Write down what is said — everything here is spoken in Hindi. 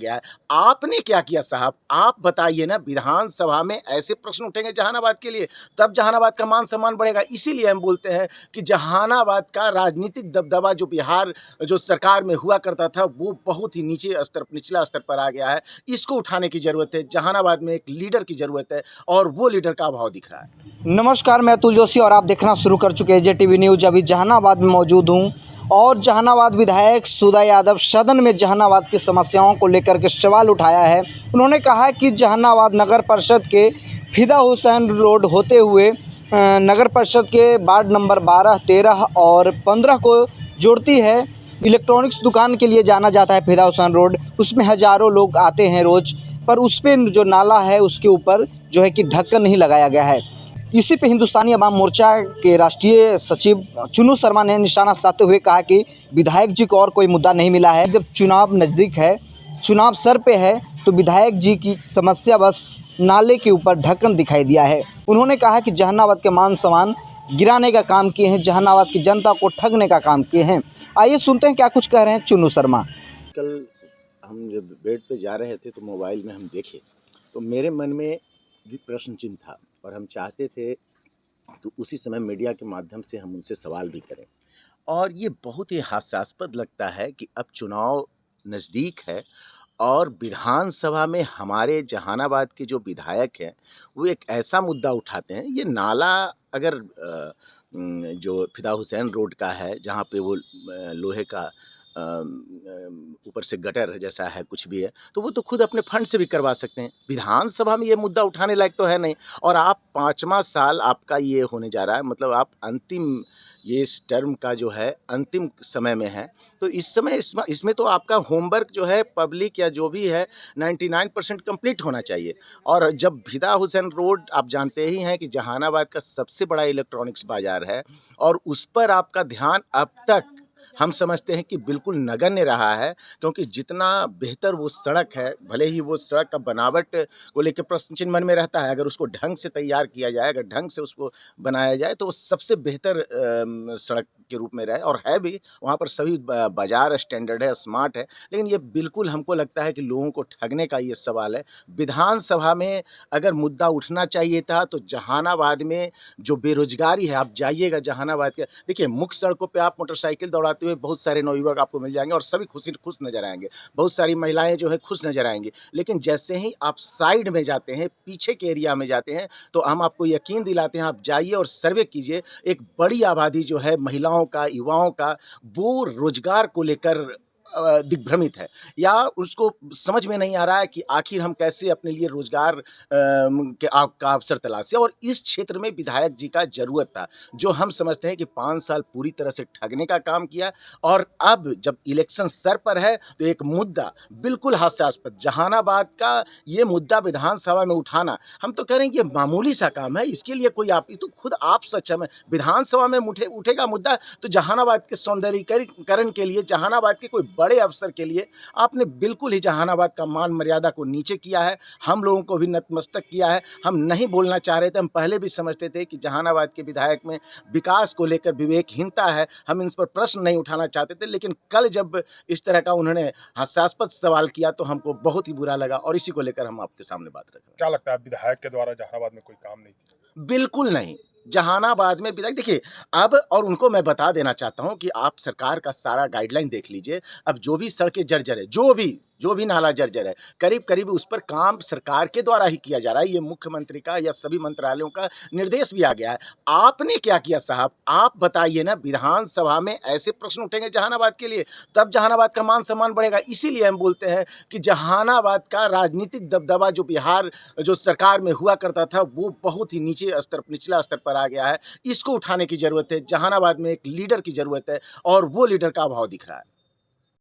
गया है। आपने क्या किया साहब? आप बताइए ना, विधानसभा में ऐसे प्रश्न उठेंगे जहानाबाद के लिए, तब जहानाबाद का मान-सम्मान बढ़ेगा। इसीलिए हम बोलते हैं कि जहानाबाद का राजनीतिक दबदबा जो बिहार जो सरकार में हुआ करता था, वो बहुत ही निचला स्तर पर आ गया है। इसको उठाने की ज़रूरत है। जहानाबाद में एक लीडर की ज़रूरत है और वो लीडर का अभाव दिख रहा है। नमस्कार, मैं अतुल जोशी और आप देखना शुरू कर चुके हैं जेटीवी न्यूज़। अभी जहानाबाद में मौजूद हूं और जहानाबाद विधायक सुधा यादव सदन में जहानाबाद की समस्याओं को लेकर के सवाल उठाया है। उन्होंने कहा कि जहानाबाद नगर परिषद के फिदा हुसैन रोड होते हुए नगर परिषद के वार्ड नंबर 12, 13 और 15 को जोड़ती है। इलेक्ट्रॉनिक्स दुकान के लिए जाना जाता है फिदा हुसैन रोड, उसमें हज़ारों लोग आते हैं रोज़, पर उस पर जो नाला है उसके ऊपर जो है कि ढक्कन नहीं लगाया गया है। इसी पे हिंदुस्तानी अवाम मोर्चा के राष्ट्रीय सचिव चुनू शर्मा ने निशाना साधते हुए कहा कि विधायक जी को और कोई मुद्दा नहीं मिला है। जब चुनाव नज़दीक है, चुनाव सर पे है, तो विधायक जी की समस्या बस नाले के ऊपर ढक्कन दिखाई दिया है। उन्होंने कहा कि जहानाबाद के मान सम्मान गिराने का काम किए हैं, जहानाबाद की जनता को ठगने का काम किए हैं। आइए सुनते हैं क्या कुछ कह रहे हैं चुनू शर्मा। कल हम जब बेड पे जा रहे थे तो मोबाइल में हम देखे, तो मेरे मन में भी प्रश्न चिन्ह था और हम चाहते थे तो उसी समय मीडिया के माध्यम से हम उनसे सवाल भी करें। और ये बहुत ही हास्यास्पद लगता है कि अब चुनाव नज़दीक है और विधानसभा में हमारे जहानाबाद के जो विधायक हैं, वो एक ऐसा मुद्दा उठाते हैं। ये नाला अगर जो फिदा हुसैन रोड का है, जहाँ पे वो लोहे का ऊपर से गटर जैसा है, कुछ भी है, तो वो तो खुद अपने फंड से भी करवा सकते हैं। विधानसभा में ये मुद्दा उठाने लायक तो है नहीं। और आप 5वां साल आपका ये होने जा रहा है, मतलब आप अंतिम ये इस टर्म का जो है अंतिम समय में है। तो इस समय इसमें तो आपका होमवर्क जो है पब्लिक या जो भी है 99% कंप्लीट होना चाहिए। और जब फिदा हुसैन रोड आप जानते ही हैं कि जहानाबाद का सबसे बड़ा इलेक्ट्रॉनिक्स बाज़ार है और उस पर आपका ध्यान अब तक हम समझते हैं कि बिल्कुल नगण्य रहा है, क्योंकि जितना बेहतर वो सड़क है, भले ही वो सड़क का बनावट को लेकर प्रश्न चिन्ह मन में रहता है, अगर उसको ढंग से तैयार किया जाए, अगर ढंग से उसको बनाया जाए तो वो सबसे बेहतर सड़क के रूप में रहे और है भी। वहाँ पर सभी बाज़ार स्टैंडर्ड है, स्मार्ट है, लेकिन ये बिल्कुल हमको लगता है कि लोगों को ठगने का ये सवाल है। विधानसभा में अगर मुद्दा उठना चाहिए था तो जहानाबाद में जो बेरोज़गारी है, आप जाइएगा जहानाबाद के, देखिए मुख्य सड़कों पे आप मोटरसाइकिल दौड़ाते हुए बहुत सारे नवयुवक आपको मिल जाएँगे और सभी खुश नज़र आएँगे। बहुत सारी महिलाएँ जो हैं खुश नज़र आएँगी। लेकिन जैसे ही आप साइड में जाते हैं, पीछे के एरिया में जाते हैं, तो हम आपको यकीन दिलाते हैं, आप जाइए और सर्वे कीजिए। एक बड़ी आबादी जो है महिलाओं का, युवाओं का, वो रोज़गार को लेकर दिग्भ्रमित है या उसको समझ में नहीं आ रहा है कि आखिर हम कैसे अपने लिए रोज़गार का अवसर तलाशें। और इस क्षेत्र में विधायक जी का ज़रूरत था, जो हम समझते हैं कि 5 साल पूरी तरह से ठगने का काम किया। और अब जब इलेक्शन सर पर है तो एक मुद्दा बिल्कुल हास्यास्पद, जहानाबाद का ये मुद्दा विधानसभा में उठाना, हम तो कह रहे हैं कि ये मामूली सा काम है। इसके लिए कोई आप, ये तो खुद आप सक्षम है। विधानसभा में उठेगा मुद्दा तो जहानाबाद के सौंदर्यीकरण के लिए, जहानाबाद के कोई बड़े अवसर के लिए आपने बिल्कुल ही जहानाबाद का मान मर्यादा को नीचे किया है। हम लोगों को भी नतमस्तक किया है। हम नहीं बोलना चाह रहे थे, हम पहले भी समझते थे कि जहानाबाद के विधायक में विकास को लेकर विवेकहीनता है, हम इन पर प्रश्न नहीं उठाना चाहते थे। लेकिन कल जब इस तरह का उन्होंने हास्यास्पद सवाल किया तो हमको बहुत ही बुरा लगा और इसी को लेकर हम आपके सामने बात रख रहे हैं। क्या लगता है विधायक के द्वारा जहानाबाद में कोई काम नहीं किया? बिल्कुल नहीं। जहानाबाद में विधायक, देखिए अब, और उनको मैं बता देना चाहता हूँ कि आप सरकार का सारा गाइडलाइन देख लीजिए। अब जो भी सड़कें जर्जर है, जो भी नाला जर्जर है, करीब-करीब उस पर काम सरकार के द्वारा ही किया जा रहा है। ये मुख्यमंत्री का या सभी मंत्रालयों का निर्देश भी आ गया है। आपने क्या किया साहब? आप बताइए ना, विधानसभा में ऐसे प्रश्न उठेंगे जहानाबाद के लिए, तब जहानाबाद का मान-सम्मान बढ़ेगा। इसीलिए हम बोलते हैं कि जहानाबाद का राजनीतिक दबदबा जो बिहार जो सरकार में हुआ करता था, वो बहुत ही निचला स्तर पर आ गया है। इसको उठाने की ज़रूरत है। जहानाबाद में एक लीडर की ज़रूरत है और वो लीडर का अभाव दिख रहा है।